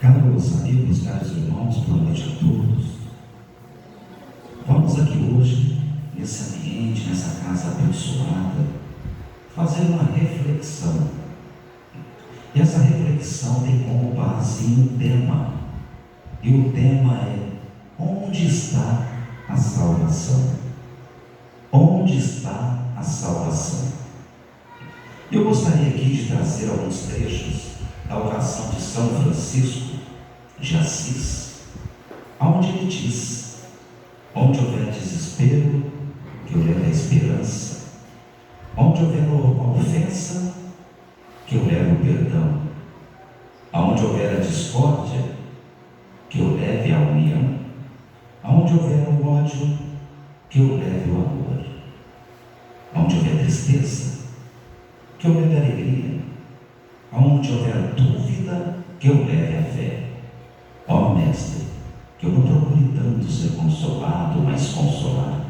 Caros amigos, caros irmãos, boa noite a todos. Vamos aqui hoje, nesse ambiente, nessa casa abençoada, fazer uma reflexão. E essa reflexão tem como base um tema. E o tema é: onde está a salvação? Onde está a salvação? Eu gostaria aqui de trazer alguns trechos da oração de São Francisco de Assis, onde ele diz: onde houver desespero, que eu leve a esperança; onde houver uma ofensa, que eu leve o perdão; onde houver a discórdia, que eu leve a união; onde houver o ódio, que eu leve o amor; onde houver tristeza, que eu leve a alegria; onde houver dúvida, que eu leve a fé. Ó Mestre, que eu não procure tanto ser consolado, mas consolar;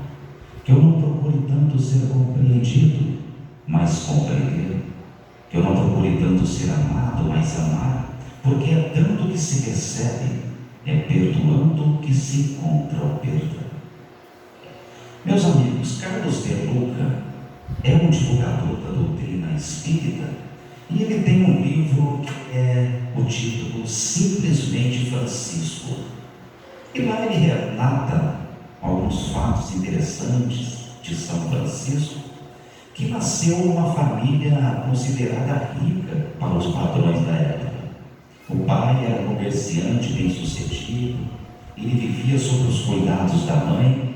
que eu não procure tanto ser compreendido, mas compreender; que eu não procure tanto ser amado, mas amar, porque é dando que se recebe, é perdoando que se encontra o perdão. Meus amigos, Carlos de Luca é um divulgador da doutrina espírita, e ele tem um livro que é o título Simplesmente Francisco. E lá ele relata alguns fatos interessantes de São Francisco, que nasceu numa família considerada rica para os padrões da época. O pai era comerciante bem-sucedido, ele vivia sob os cuidados da mãe,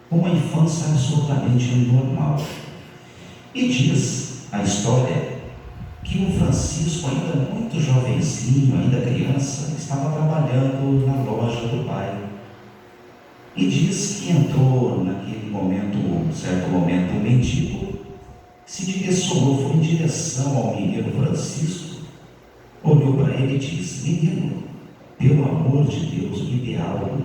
uma infância absolutamente normal. E diz a história que o Francisco, ainda muito jovenzinho, ainda criança, estava trabalhando na loja do pai. E diz que entrou naquele momento, certo momento, um mendigo se direcionou, foi em direção ao menino Francisco, olhou para ele e disse: menino, pelo amor de Deus, me dê algo.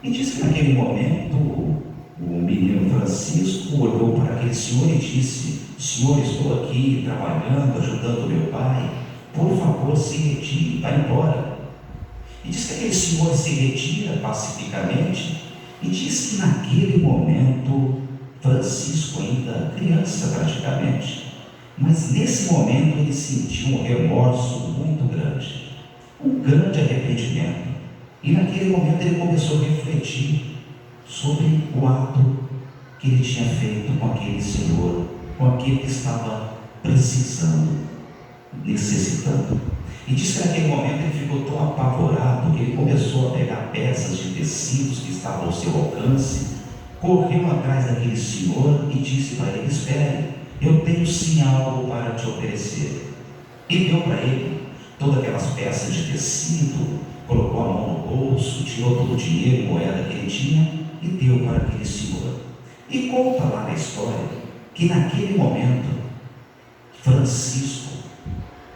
E diz que naquele momento o menino Francisco olhou para aquele senhor e disse: senhor, estou aqui trabalhando, ajudando meu pai, por favor, se retire, vá embora. E diz que aquele senhor se retira pacificamente, e diz que naquele momento, Francisco, ainda criança praticamente, mas nesse momento ele sentiu um remorso muito grande, um grande arrependimento. E naquele momento ele começou a refletir sobre o ato que ele tinha feito com aquele senhor, com aquele que estava precisando, necessitando. E diz que naquele momento ele ficou tão apavorado que ele começou a pegar peças de tecidos que estavam ao seu alcance, correu atrás daquele senhor e disse para ele: espere, eu tenho sim algo para te oferecer. E deu para ele todas aquelas peças de tecido, colocou a mão no bolso, tirou todo o dinheiro e moeda que ele tinha e deu para aquele senhor. E conta lá na história que naquele momento, Francisco,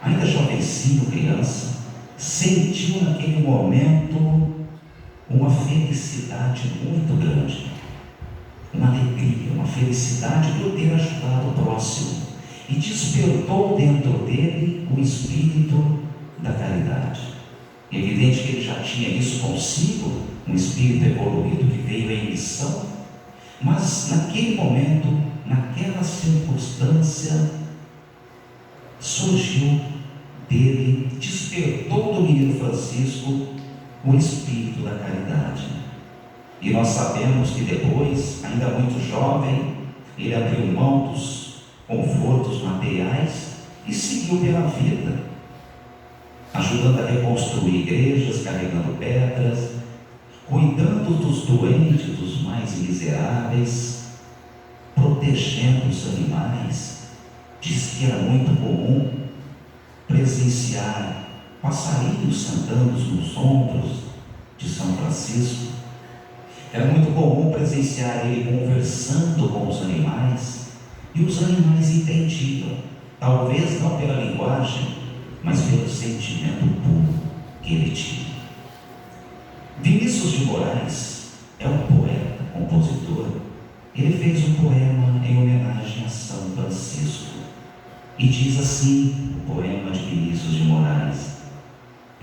ainda jovencinho, criança, sentiu naquele momento uma felicidade muito grande, uma alegria, uma felicidade por ter ajudado o próximo, e despertou dentro dele o espírito da caridade. É evidente que ele já tinha isso consigo, um espírito evoluído que veio em missão, mas naquele momento, naquela circunstância, surgiu dele, despertou do menino Francisco o espírito da caridade. E nós sabemos que depois, ainda muito jovem, ele abriu mão dos confortos materiais e seguiu pela vida, ajudando a reconstruir igrejas, carregando pedras, cuidando dos doentes, dos mais miseráveis, protegendo os animais. Diz que era muito comum presenciar passarinhos sentando nos ombros de São Francisco. Era muito comum presenciar ele conversando com os animais, e os animais entendiam, talvez não pela linguagem, mas pelo sentimento puro que ele tinha. Vinícius de Moraes é um poeta, compositor. Ele fez um poema em homenagem a São Francisco, e diz assim o poema de Vinícius de Moraes: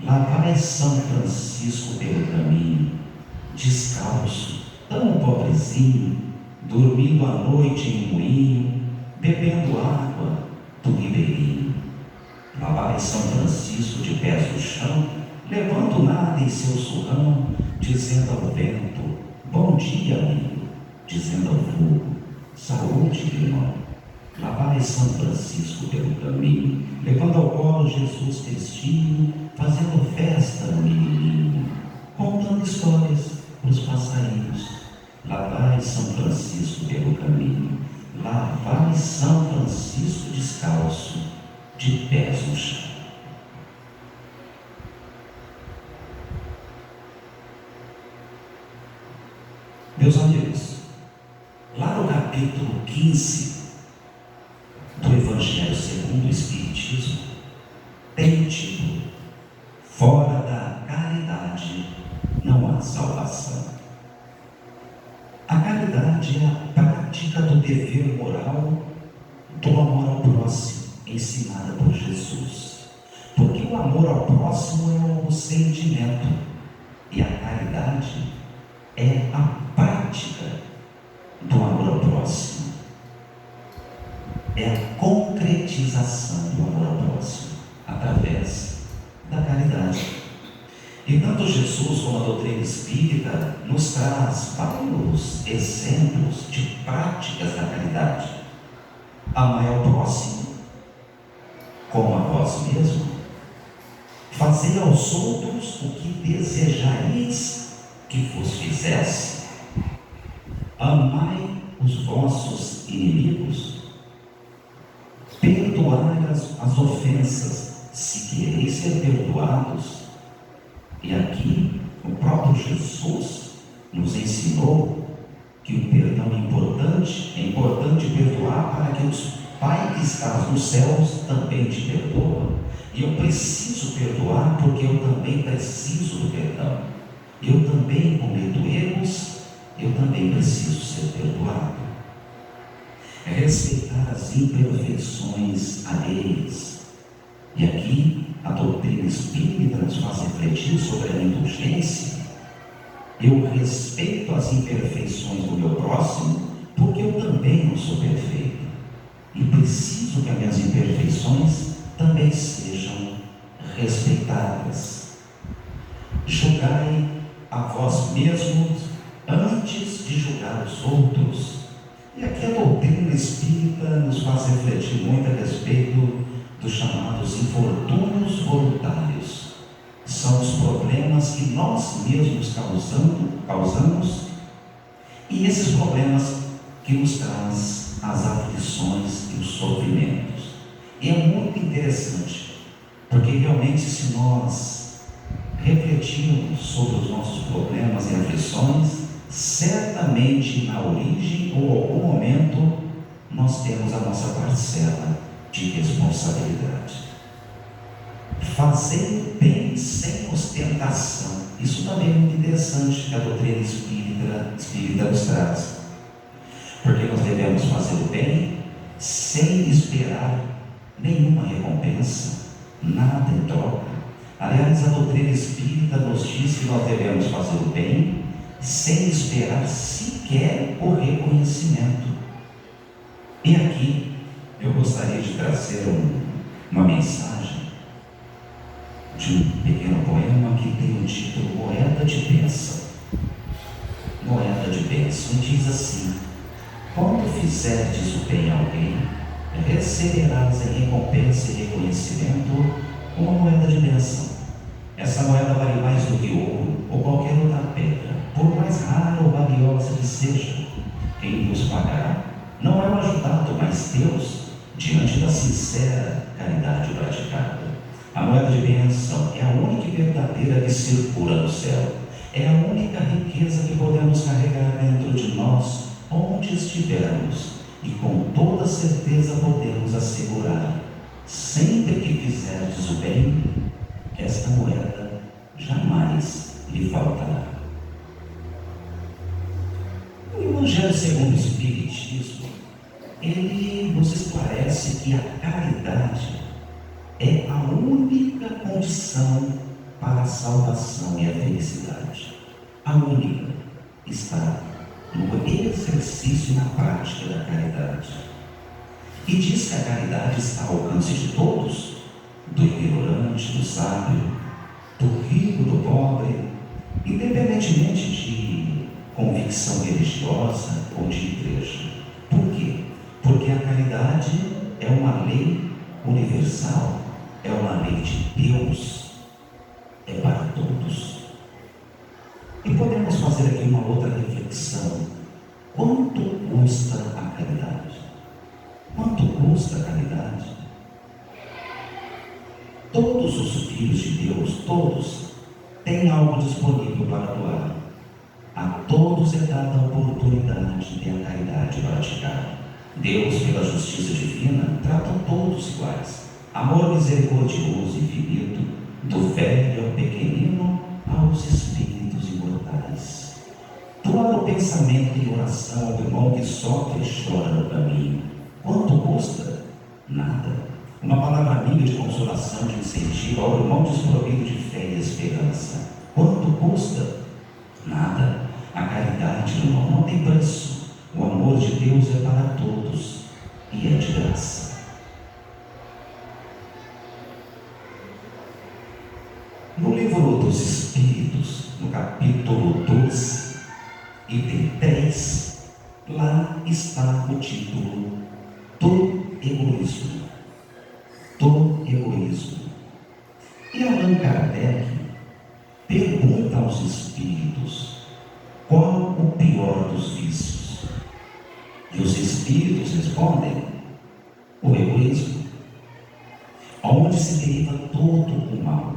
Lá vai São Francisco pelo caminho, descalço, tão pobrezinho, dormindo à noite em um moinho, bebendo água do ribeirinho. Lá vai São Francisco de pés no chão, levando nada em seu surrão, dizendo ao vento, bom dia, amigo, dizendo ao fogo, saúde, irmão. Lá vai São Francisco pelo caminho, levando ao colo Jesus Cristinho, fazendo festa no menininho, contando histórias para os passarinhos. Lá vai São Francisco pelo caminho, lá vai São Francisco descalço, de pés no chão. Meus amigos, lá no capítulo 15 do Evangelho segundo o Espiritismo, tem o título: Fora da caridade não há salvação. A caridade é a prática do dever moral, do amor ao próximo, ensinada por Jesus. Porque o amor ao próximo é o sentimento e a caridade é a prática do amor ao próximo. É a concretização do amor ao próximo através da caridade. E tanto Jesus como a doutrina espírita nos traz vários exemplos de práticas da caridade. Amai ao próximo como a vós mesmo. Fazei aos outros o que desejarias que vos fizesse. Amai os vossos inimigos. Perdoai as ofensas, se quereis ser perdoados. E aqui, o próprio Jesus nos ensinou que o perdão é importante perdoar para que o Pai que está nos céus também te perdoa. E eu preciso perdoar porque eu também preciso do perdão. Eu também cometo erros, eu também preciso ser perdoado. É respeitar as imperfeições alheias. E aqui a doutrina espírita nos faz refletir sobre a indulgência. Eu respeito as imperfeições do meu próximo porque eu também não sou perfeito. E preciso que as minhas imperfeições também sejam respeitadas. Julgai a vós mesmos antes de julgar os outros. E aqui a doutrina espírita nos faz refletir muito a respeito dos chamados infortúnios voluntários. São os problemas que nós mesmos causamos, e esses problemas que nos trazem as aflições e os sofrimentos. E é muito interessante, porque realmente se nós refletirmos sobre os nossos problemas e aflições, certamente na origem ou algum momento nós temos a nossa parcela de responsabilidade. Fazer o bem sem ostentação, isso também é muito interessante que a doutrina espírita nos traz, porque nós devemos fazer o bem sem esperar nenhuma recompensa, nada em troca. Aliás, a doutrina espírita nos diz que nós devemos fazer o bem sem esperar sequer o reconhecimento. E aqui eu gostaria de trazer uma mensagem de um pequeno poema que tem o título Moeda de Bênção. Moeda de Bênção, e diz assim: quando fizerdes o bem a alguém, receberás em recompensa e reconhecimento uma moeda de bênção. Essa moeda vale mais do que ouro ou qualquer outra pedra, por mais rara ou valiosa que seja. Quem vos pagará não é o ajudado, mas Deus, diante da sincera caridade praticada. A moeda de bênção é a única e verdadeira que circula no céu. É a única riqueza que podemos carregar dentro de nós, onde estivermos, e com toda certeza podemos assegurar: sempre que fizerdes o bem, esta moeda jamais lhe faltará. O Evangelho segundo o Espiritismo, ele nos esclarece que a caridade é a única condição para a salvação e a felicidade. A única está no exercício e na prática da caridade. E diz que a caridade está ao alcance de todos, do ignorante, do sábio, do rico, do pobre, independentemente de convicção religiosa ou de igreja. Por quê? Porque a caridade é uma lei universal, é uma lei de Deus, é para todos. E podemos fazer aqui uma outra reflexão. Quanto custa a caridade? Quanto custa a caridade? Todos os filhos de Deus, todos, têm algo disponível para doar. A todos é dada a oportunidade de a caridade praticar. Deus, pela justiça divina, trata todos iguais. Amor misericordioso e infinito, do velho ao pequenino aos espíritos imortais. Doar o pensamento em oração ao irmão que sofre e chora no caminho. Quanto custa? Nada. Uma palavra amiga de consolação, de incentivo ao irmão desprovido de fé e esperança. Quanto custa? Nada. A caridade, irmão, não tem preço. O amor de Deus é para todos e é de graça. No livro dos Espíritos, no capítulo 12, item 3, lá está o título do egoísmo. Do egoísmo. E Allan Kardec pergunta aos espíritos qual o pior dos vícios. E os espíritos respondem: o egoísmo, onde se deriva todo o mal.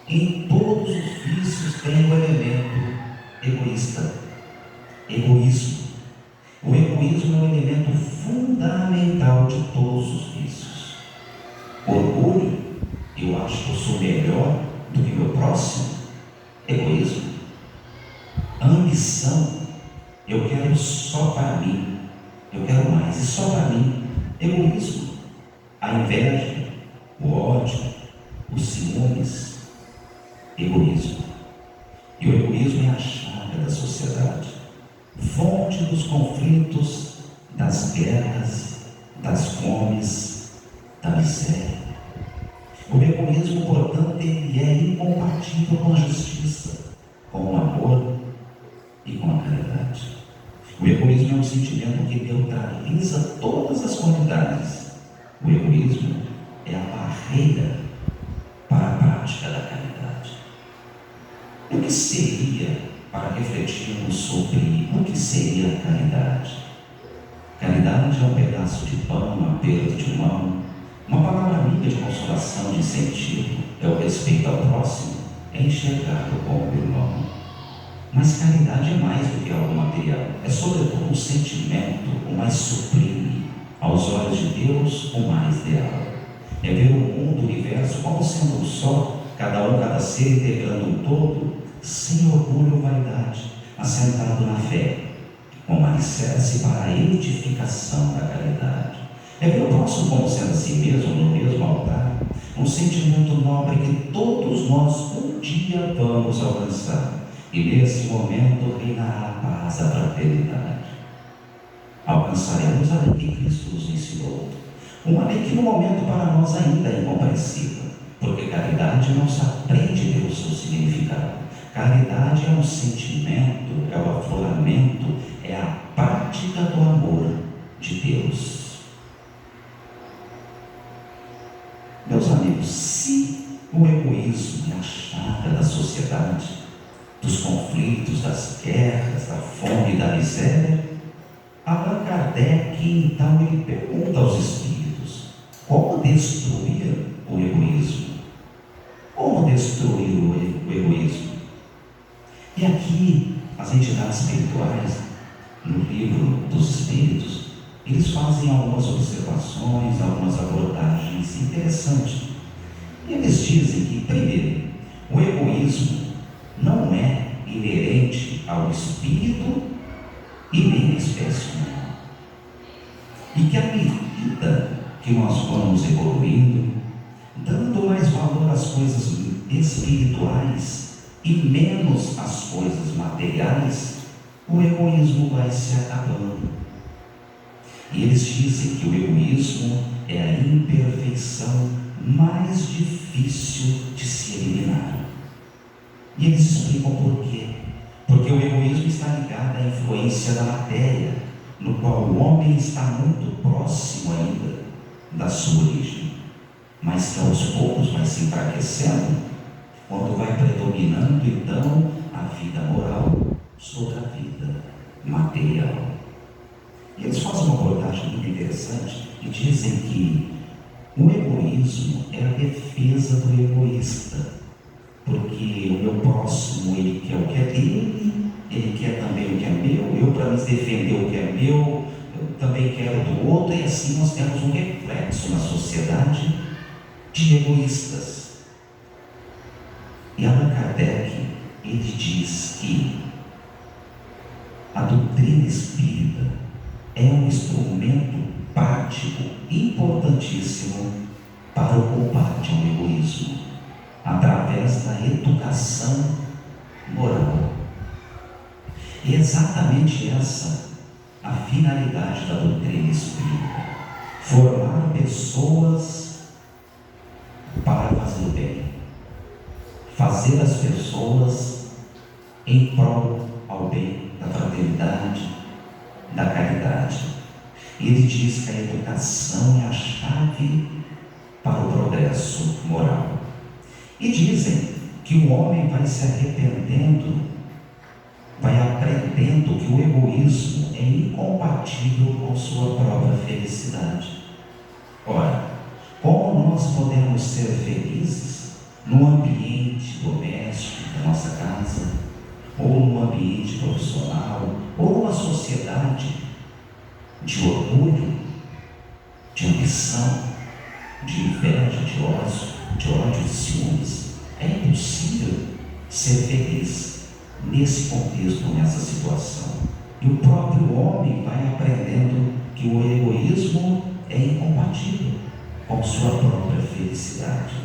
Em todos os vícios tem o elemento egoísta, egoísmo. O egoísmo é o elemento fundamental de todos os vícios. Orgulho, eu acho que eu sou melhor do que meu próximo, egoísmo. Ambição, eu quero só para mim, eu quero mais e só para mim, egoísmo. A inveja, o ódio, os ciúmes, egoísmo. E o egoísmo é a chaga da sociedade, fonte dos conflitos, das guerras, das fomes, da miséria. O egoísmo, portanto, ele é incompatível com a justiça, com o amor e com a caridade. O egoísmo é um sentimento que neutraliza todas as qualidades. O egoísmo é a barreira para a prática da caridade. O que seria, para refletirmos sobre o que seria a caridade? Caridade é um pedaço de pão, um aperto de mão, uma palavra amiga de consolação, de incentivo, é o respeito ao próximo, é enxergar o bom irmão. Mas caridade é mais do que algo material, é sobretudo um sentimento, o mais sublime, aos olhos de Deus, o mais ideal. É ver o mundo, o universo, como sendo um só, cada ser integrando um todo, sem orgulho ou vaidade, assentado na fé, com alicerce para a edificação da caridade. É ver o próximo como sendo a si mesmo, no mesmo altar, um sentimento nobre que todos nós um dia vamos alcançar. E nesse momento reinará a paz, a fraternidade. Alcançaremos a lei que Cristo nos ensinou. Uma lei que no momento para nós ainda é incompreensível, porque caridade não se aprende pelo seu significado. Caridade é um sentimento, é o afloramento, é a prática do amor de Deus. Meus amigos, se o egoísmo é a chaga da sociedade, dos conflitos, das guerras, da fome e da miséria, Allan Kardec, então, ele pergunta aos espíritos: como destruir o egoísmo? Como destruir o egoísmo? E aqui, as entidades espirituais, no livro dos Espíritos, eles fazem algumas observações, algumas abordagens interessantes. E eles dizem que, primeiro, o egoísmo não é inerente ao espírito e nem à espécie humana. E que à medida que nós vamos evoluindo, dando mais valor às coisas espirituais e menos as coisas materiais, o egoísmo vai se acabando. E eles dizem que o egoísmo é a imperfeição mais difícil de se eliminar. E eles explicam por quê. Porque o egoísmo está ligado à influência da matéria, no qual o homem está muito próximo ainda da sua origem, mas que aos poucos vai se enfraquecendo, quando vai predominando então a vida moral sobre a vida material. E eles fazem uma abordagem muito interessante e dizem que o egoísmo é a defesa do egoísta, porque o meu próximo, ele quer o que é dele, ele quer também o que é meu, eu, para me defender o que é meu, eu também quero do outro, e assim nós temos um reflexo na sociedade de egoístas. E Allan Kardec, ele diz que a doutrina espírita é um instrumento prático importantíssimo para o combate ao egoísmo, através da educação moral. E é exatamente essa a finalidade da doutrina espírita: formar pessoas para fazer o bem, fazer as pessoas em prol ao bem da fraternidade, da caridade. Ele diz que a educação é a chave para o progresso moral. E dizem que o homem vai se arrependendo, vai aprendendo que o egoísmo é incompatível com sua própria felicidade. Ora, como nós podemos ser felizes no ambiente doméstico da nossa casa, ou no ambiente profissional, ou numa sociedade de orgulho, de ambição, de inveja, de ódio, de ciúmes? É impossível ser feliz nesse contexto, nessa situação. E o próprio homem vai aprendendo que o egoísmo é incompatível com sua própria felicidade.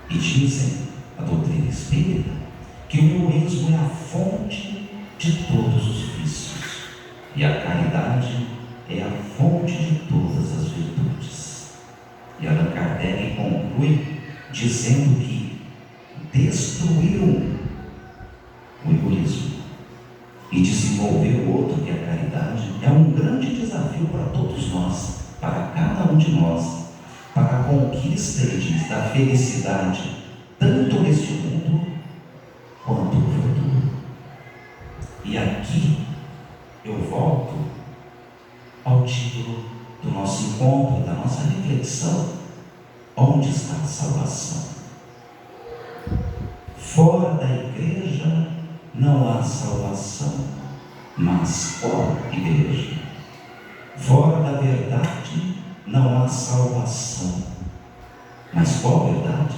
E dizem a doutrina espírita que o egoísmo é a fonte de todos os vícios e a caridade é a fonte de todas as virtudes. E Allan Kardec conclui dizendo que destruir o egoísmo e desenvolver o outro, que é a caridade, é um grande desafio para todos nós, para cada um de nós, para a conquista, ele diz, da felicidade, tanto neste mundo quanto no futuro. E aqui eu volto ao título do nosso encontro, da nossa reflexão: onde está a salvação? Fora da igreja não há salvação, mas qual igreja? Fora da verdade não há salvação, mas qual verdade?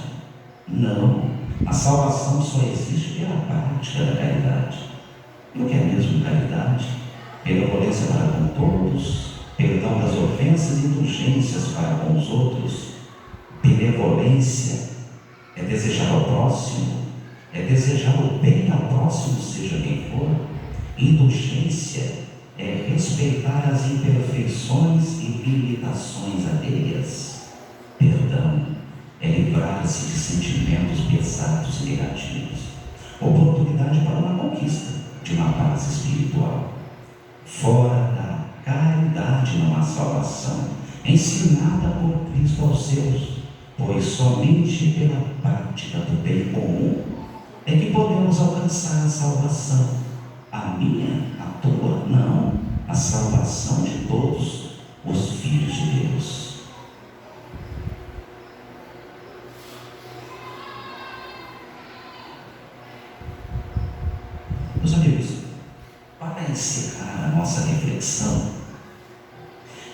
Não, a salvação só existe pela prática da caridade. E o que é mesmo caridade? Benevolência para com todos, perdão das ofensas e indulgências para com os outros. Benevolência é desejar ao próximo, é desejar o bem ao próximo, seja quem for. Indulgência é respeitar as imperfeições e limitações alheias. Perdão é livrar-se de sentimentos pesados e negativos. Oportunidade para uma conquista de uma paz espiritual. Fora da caridade não há salvação, ensinada por Cristo aos seus, pois somente pela prática do bem comum é que podemos alcançar a salvação. A minha, a tua, não, a salvação de todos os filhos de Deus. Meus amigos, para encerrar a nossa reflexão,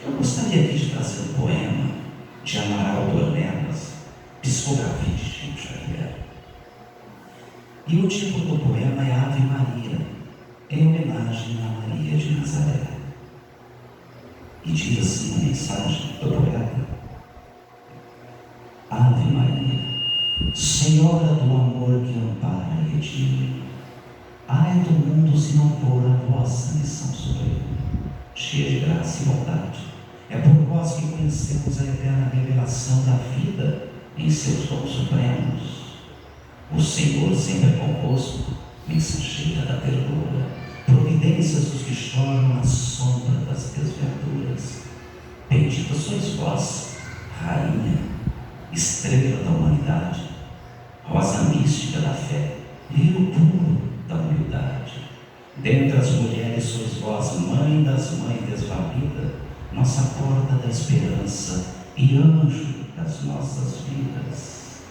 eu gostaria aqui de trazer um poema de Amaral Dornelas, psicografia de Chico Xavier. E o título do poema é Ave Maria, em homenagem a Maria de Nazaré. E diz assim a mensagem do poeta: Ave Maria, Senhora do amor que ampara e redime, ai do mundo se não for a vossa missão suprema, cheia de graça e bondade. É por vós que conhecemos a eterna revelação da vida em seus dons supremos. O Senhor sempre é convosco, mensageira da ternura, providências dos que choram na sombra das desventuras. Bendita sois vós, Rainha, estrela da humanidade, rosa mística da fé, lírio puro da humildade. Dentre as mulheres sois vós, mãe das mães desvalida, nossa porta da esperança e anjo das nossas vidas.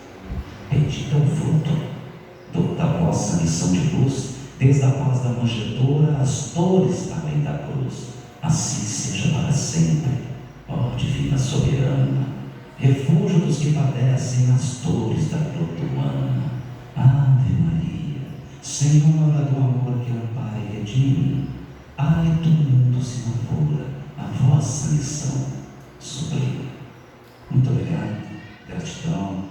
Bendito é o fruto da vossa missão de luz, desde a paz da manjedoura às dores além da cruz. Assim seja para sempre, ó divina soberana, refúgio dos que padecem as dores da luta humana. Ave Maria, Senhora do amor que ampara e redime, ai do mundo se não for a vossa missão suprema. Muito obrigado, gratidão.